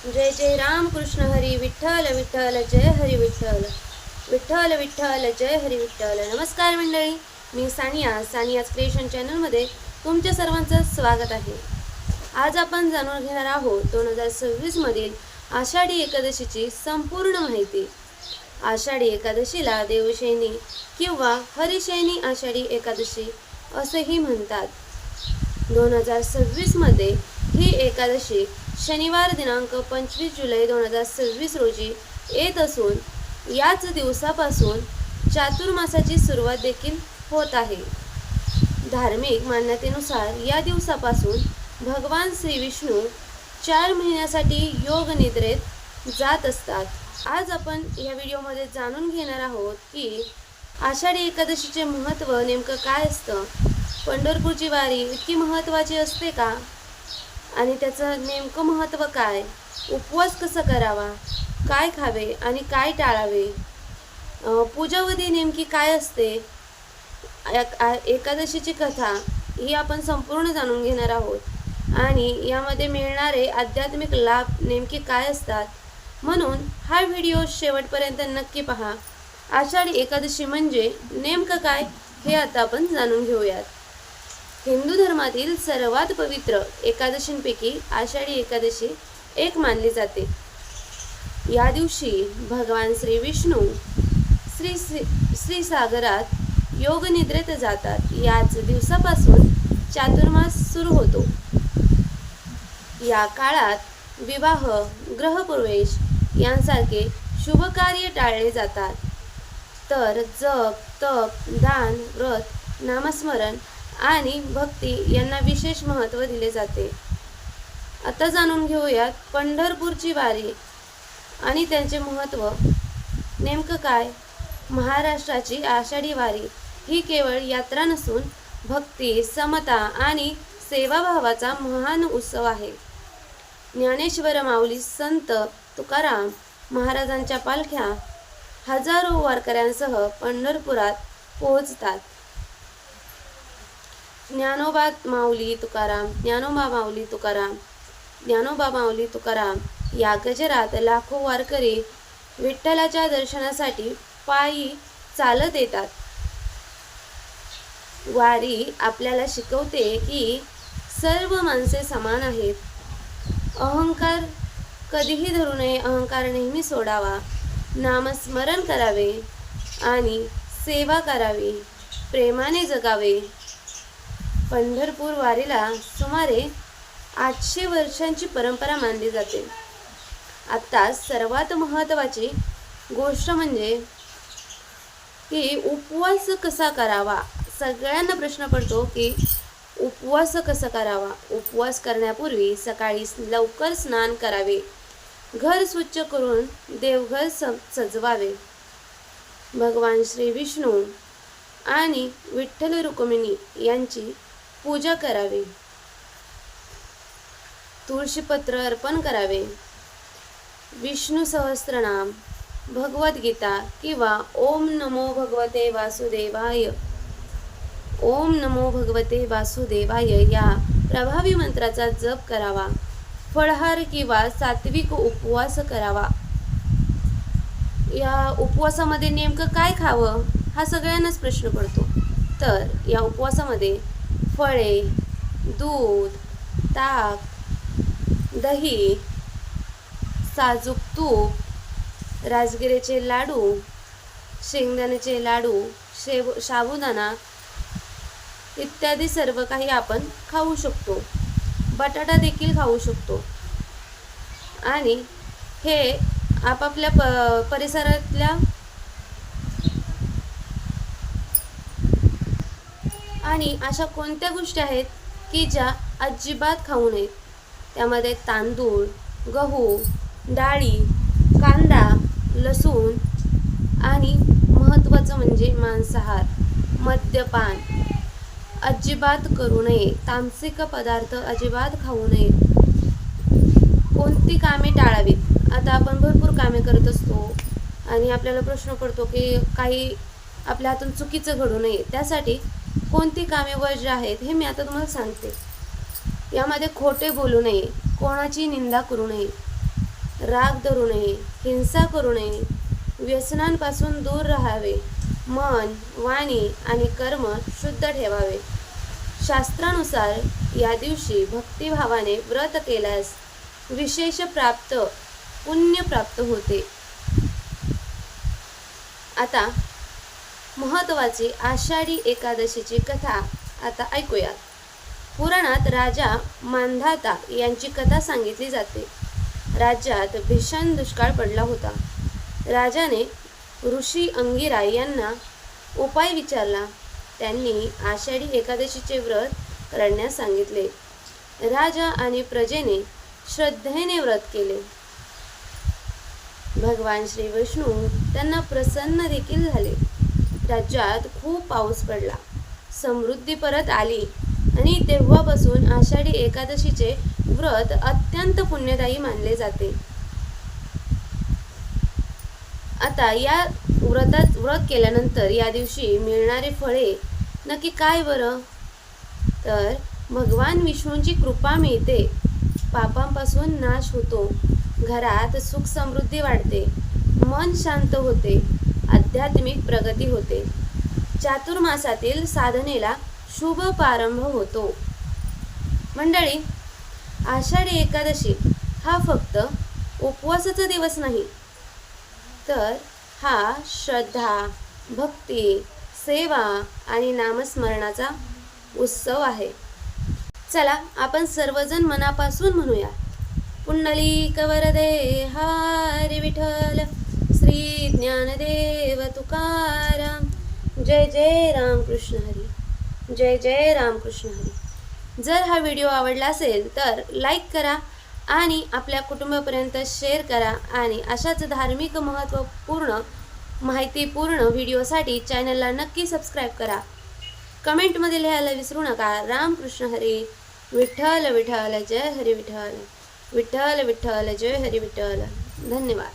जय जय राम कृष्ण हरी विठ्ठल विठ्ठल जय हरी विठ्ठल विठ्ठल विठ्ठल जय हरी विठ्ठल. नमस्कार मंडळी, मी सानियाज क्रिएशन चॅनलमध्ये तुमच्या सर्वांचं स्वागत आहे. आज आपण जाणून घेणार आहोत 2026 मधील आषाढी एकादशीची संपूर्ण माहिती. आषाढी एकादशीला देवशयनी किंवा हरिशयनी आषाढी एकादशी असेही म्हणतात. 2026 मध्ये ही एकादशी शनिवार दिनांक 25 जुलै 2026 रोजी येत असून याच दिवसापासून चातुर्मासाची सुरुवात देखील होत आहे. धार्मिक मान्यतेनुसार या दिवसापासून भगवान श्री विष्णू 4 महिन्यासाठी योग निद्रेत जात असतात. आज आपण या व्हिडिओमध्ये जाणून घेणार आहोत की आषाढी एकादशीचे महत्त्व नेमकं काय असतं, पंढरपूरची वारी इतकी महत्त्वाची असते का, आणि त्याचं नेमकं महत्त्व काय, उपवास कसा करावा, काय खावे आणि काय टाळावे, पूजाविधी नेमकी काय असते, एकादशीची कथा ही आपण संपूर्ण जाणून घेणार आहोत आणि यामध्ये मिळणारे आध्यात्मिक लाभ नेमके काय असतात. म्हणून हा व्हिडिओ शेवटपर्यंत नक्की पहा. आषाढी एकादशी म्हणजे नेमकं काय हे आता आपण जाणून घेऊयात. हिंदू धर्मातील सर्वात पवित्र एकादशींपैकी आषाढी एकादशी एक मानली जाते. या दिवशी भगवान श्री विष्णू श्री सागरात योग निद्रेत जातात. याच दिवसापासून चातुर्मास सुरू होतो. या काळात विवाह, ग्रहप्रवेश यांसारखे शुभ कार्य टाळले जातात. तर जप, तप, दान, व्रत, नामस्मरण आणि भक्ती यांना विशेष महत्त्व दिले जाते. आता जाणून घेऊयात पंढरपूरची वारी आणि त्यांचे महत्त्व नेमकं काय. महाराष्ट्राची आषाढी वारी ही केवळ यात्रा नसून भक्ती, समता आणि सेवाभावाचा महान उत्सव आहे. ज्ञानेश्वर माऊली, संत तुकाराम महाराजांच्या पालख्या हजारो वारकऱ्यांसह पंढरपुरात पोहोचतात. ज्ञानोबा माऊली तुकाराम या गजरात लाखो वारकरी विठ्ठलाच्या दर्शनासाठी पायी चालत येतात. वारी आपल्याला शिकवते की सर्व माणसे समान आहेत. अहंकार कधीही धरू नये, अहंकार नेहमी सोडावा, नामस्मरण करावे आणि सेवा करावी, प्रेमाने जगावे. पंढरपूर वारीला सुमारे 800 वर्षांची परंपरा मानली जाते. आता सर्वात महत्त्वाची गोष्ट म्हणजे की उपवास कसा करावा. सगळ्यांना प्रश्न पडतो की उपवास कसा करावा. उपवास करण्यापूर्वी सकाळी लवकर स्नान करावे, घर स्वच्छ करून देवघर सजवावे, भगवान श्री विष्णू आणि विठ्ठल रुक्मिणी यांची पूजा करावी, तुळशीपत्र अर्पण करावे, विष्णू सहस्त्रनाम, भगवद्गीता किंवा ओम नमो भगवते वासुदेवाय या प्रभावी मंत्राचा जप करावा. फळाहार किंवा सात्विक उपवास करावा. या उपवासामध्ये नेमकं काय खावं हा सगळ्यांनाच प्रश्न पडतो. तर या उपवासामध्ये फळे, दूध, ताक, दही, साजूक तूप, राजगिऱ्याचे लाडू, शेंगदाण्याचे लाडू, साबुदाणा इत्यादी सर्व काही आपण खाऊ शकतो. बटाटा देखील खाऊ शकतो. आणि हे आपापल्या परिसरातल्या आणि अशा कोणत्या गोष्टी आहेत की ज्या अजिबात खाऊ नयेत. त्यामध्ये तांदूळ, गहू, डाळी, कांदा, लसूण आणि महत्त्वाचं म्हणजे मांसाहार, मद्यपान अजिबात करू नये. तामसिक पदार्थ अजिबात खाऊ नयेत. कोणती कामे टाळावीत. आता आपण भरपूर कामे करत असतो आणि आपल्याला प्रश्न पडतो की काही आपल्या हातून चुकीचं घडू नये. त्यासाठी कोणती कामे वर्ज्य आहेत हे मी आता तुम्हाला सांगते. यामध्ये खोटे बोलू नये, कोणाची निंदा करू नये, राग धरू नये, हिंसा करू नये, व्यसनांपासून दूर राहावे, मन, वाणी आणि कर्म शुद्ध ठेवावे. शास्त्रानुसार या दिवशी भक्तिभावाने व्रत केल्यास विशेष पुण्य प्राप्त होते. आता महत्त्वाची आषाढी एकादशीची कथा आता ऐकूया. पुराणात राजा मांधाता यांची कथा सांगितली जाते. राज्यात भीषण दुष्काळ पडला होता. राजाने ऋषी अंगिरा यांना उपाय विचारला. त्यांनी आषाढी एकादशीचे व्रत करण्यास सांगितले. राजा आणि प्रजेने श्रद्धेने व्रत केले. भगवान श्री विष्णू त्यांना प्रसन्न देखील झाले. राज्यात खूप पाऊस पडला, समृद्धी परत आली आणि तेव्हापासून आषाढी एकादशीचे व्रत अत्यंत पुण्यदायी मानले जाते. आता या व्रत केल्यानंतर या दिवशी मिळणारे फळे नक्की काय बरं? तर भगवान विष्णूंची कृपा मिळते, पापांपासून नाश होतो, घरात सुख समृद्धी वाढते, मन शांत होते, आध्यात्मिक प्रगती होते, चातुर्मासातील साधनेला शुभ प्रारंभ होतो. मंडळी, आषाढी एकादशी हा फक्त उपवासाचा दिवस नाही, तर हा श्रद्धा, भक्ती, सेवा आणि नामस्मरणाचा उत्सव आहे. चला आपण सर्वजण मनापासून म्हणूया, पुंडलिक वरदे हरी विठ्ठल, श्री ज्ञानदेव तुकाराम, जय जय रामकृष्ण हरी, जय जय रामकृष्ण हरी. जर हा व्हिडिओ आवडला असेल तर लाईक करा आणि आपल्या कुटुंबापर्यंत शेअर करा आणि अशाच धार्मिक महत्त्वपूर्ण माहितीपूर्ण व्हिडिओसाठी चॅनलला नक्की सबस्क्राईब करा. कमेंटमध्ये लिहायला विसरू नका. रामकृष्ण हरी, विठ्ठल विठ्ठल जय हरी विठ्ठल, विठ्ठल विठ्ठल जय हरी विठ्ठल. धन्यवाद.